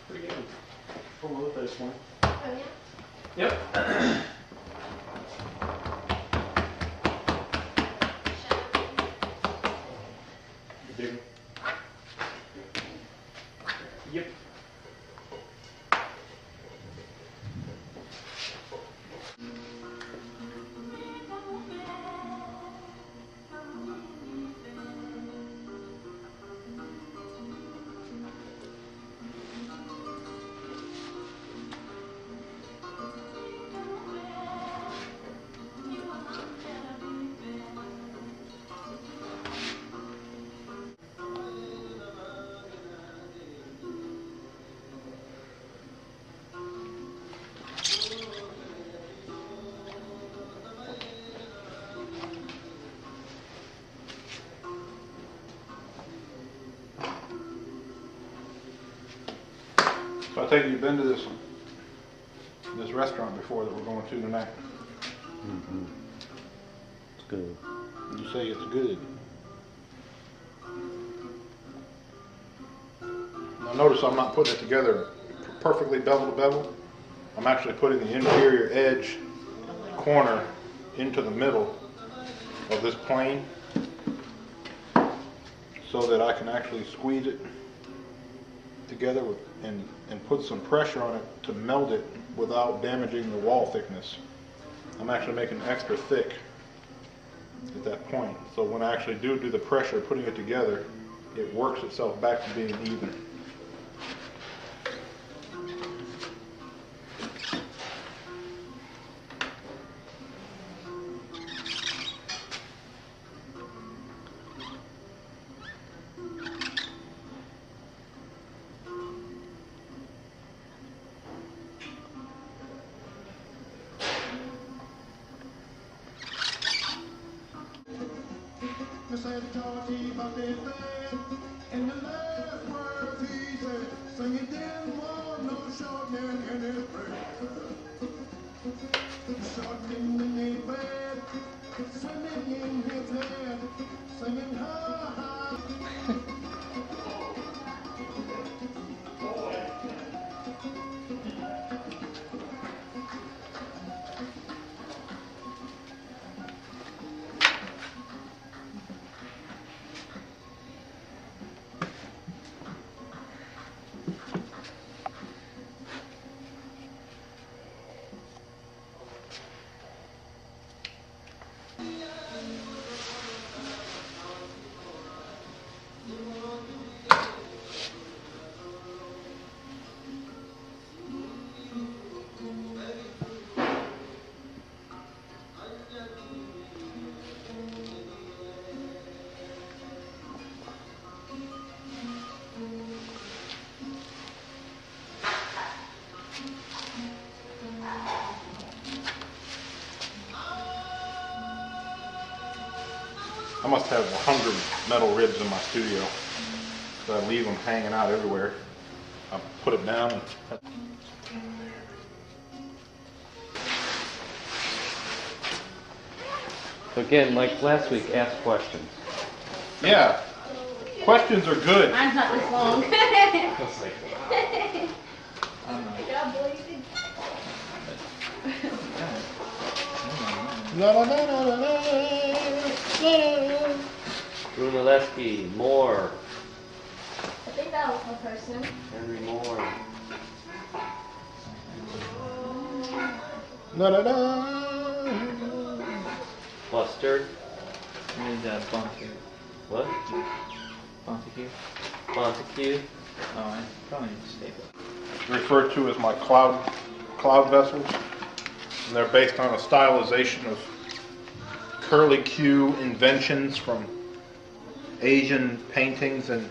Pretty good. Full load this one. Oh, yeah? Yep. Big. Yep. So I take it you've been to this restaurant before that we're going to tonight. Mm-hmm. It's good. You say it's good. Now notice I'm not putting it together perfectly bevel to bevel. I'm actually putting the interior edge corner into the middle of this plane so that I can actually squeeze it together and put some pressure on it to meld it without damaging the wall thickness. I'm actually making it extra thick at that point. So when I actually do the pressure putting it together, it works itself back to being even. said Georgie about their band, and the last words he said, sing it didn't want no shortening in his breath. Shortening in his bed, swimming in his head, singing ha ha. I must have 100 metal ribs in my studio, so I leave them hanging out everywhere. I put it down and So again, like last week, ask questions. yeah, questions are good. Mine's not this long. Pick it up, boy. You did. La la la la la la. Brunelleschi, Moore, I think that was one person. Henry Moore. La la la. Mustard. And Bonte. What? Bonte. Montague. Oh, I probably need to staple. Referred to as my cloud vessels. And they're based on a stylization of curlicue inventions from Asian paintings and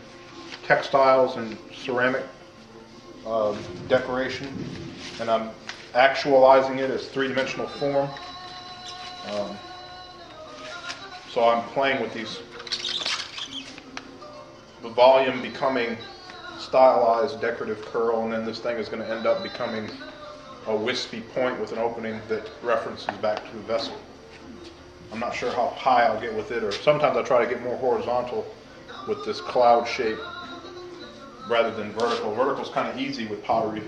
textiles and ceramic decoration. And I'm actualizing it as three-dimensional form. So I'm playing with these, the volume becoming stylized decorative curl, and then this thing is going to end up becoming a wispy point with an opening that references back to the vessel. I'm not sure how high I'll get with it, or sometimes I try to get more horizontal with this cloud shape rather than vertical. Vertical's kind of easy with pottery,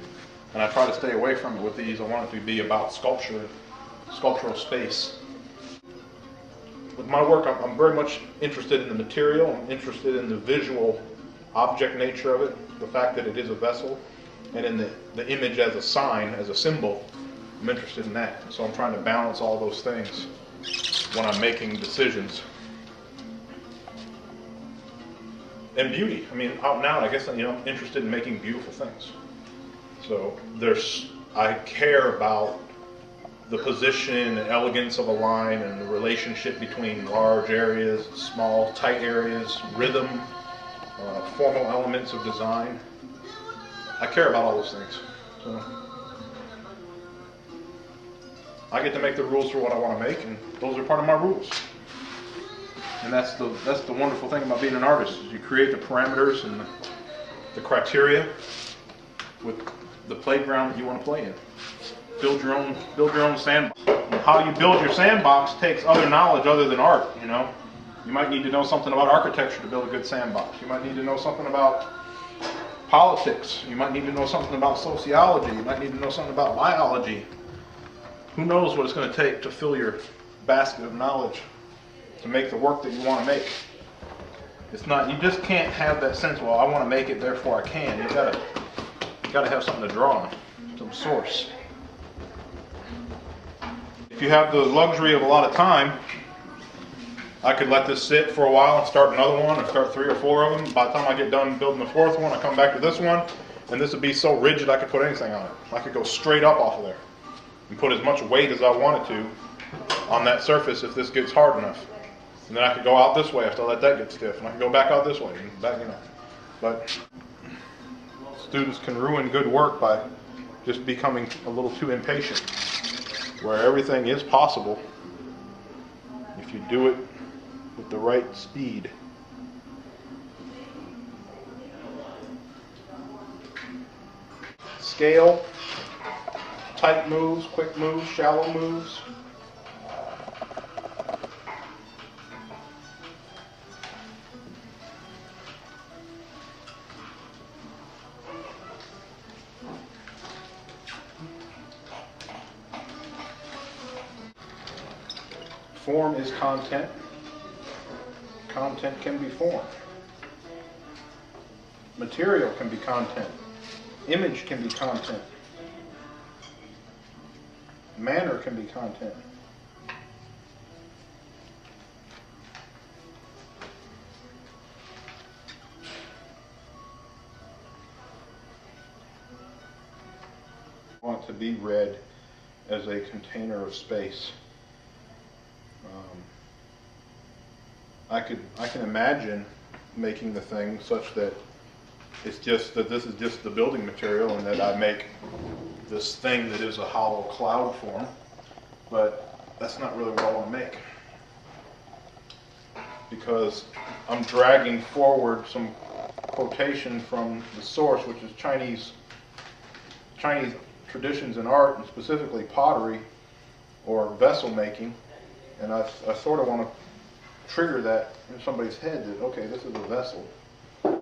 and I try to stay away from it with these. I want it to be about sculpture, sculptural space. With my work, I'm very much interested in the material. I'm interested in the visual object nature of it, the fact that it is a vessel, and in the image as a sign, as a symbol. I'm interested in that. So I'm trying to balance all those things when I'm making decisions. And beauty. I mean, out and out, I guess, I'm interested in making beautiful things. So I care about the position and elegance of a line and the relationship between large areas, small, tight areas, rhythm, formal elements of design. I care about all those things. So I get to make the rules for what I want to make, and those are part of my rules. And that's the wonderful thing about being an artist, is you create the parameters and the criteria with the playground that you want to play in. Build your own sandbox. And how you build your sandbox takes other knowledge other than art, You might need to know something about architecture to build a good sandbox. You might need to know something about politics. You might need to know something about sociology. You might need to know something about biology. Who knows what it's going to take to fill your basket of knowledge to make the work that you want to make. It's not, you just can't have that sense, well, I want to make it, therefore I can. You gotta have something to draw on, some source. If you have the luxury of a lot of time, I could let this sit for a while and start another one, or start 3 or 4 of them. By the time I get done building the 4th one, I come back to this one, and this would be so rigid I could put anything on it. I could go straight up off of there and put as much weight as I wanted to on that surface if this gets hard enough. And then I could go out this way after I let that get stiff, and I could go back out this way, and back, But students can ruin good work by just becoming a little too impatient, where everything is possible if you do it with the right speed. Scale, tight moves, quick moves, shallow moves. Form is content. Content can be form. Material can be content. Image can be content. Manner can be content. I want it to be read as a container of space. I can imagine making the thing such that it's just that this is just the building material, and that I make this thing that is a hollow cloud form, but that's not really what I want to make, because I'm dragging forward some quotation from the source, which is Chinese traditions in art, and specifically pottery or vessel making, and I sort of want to trigger that in somebody's head that, okay, this is a vessel.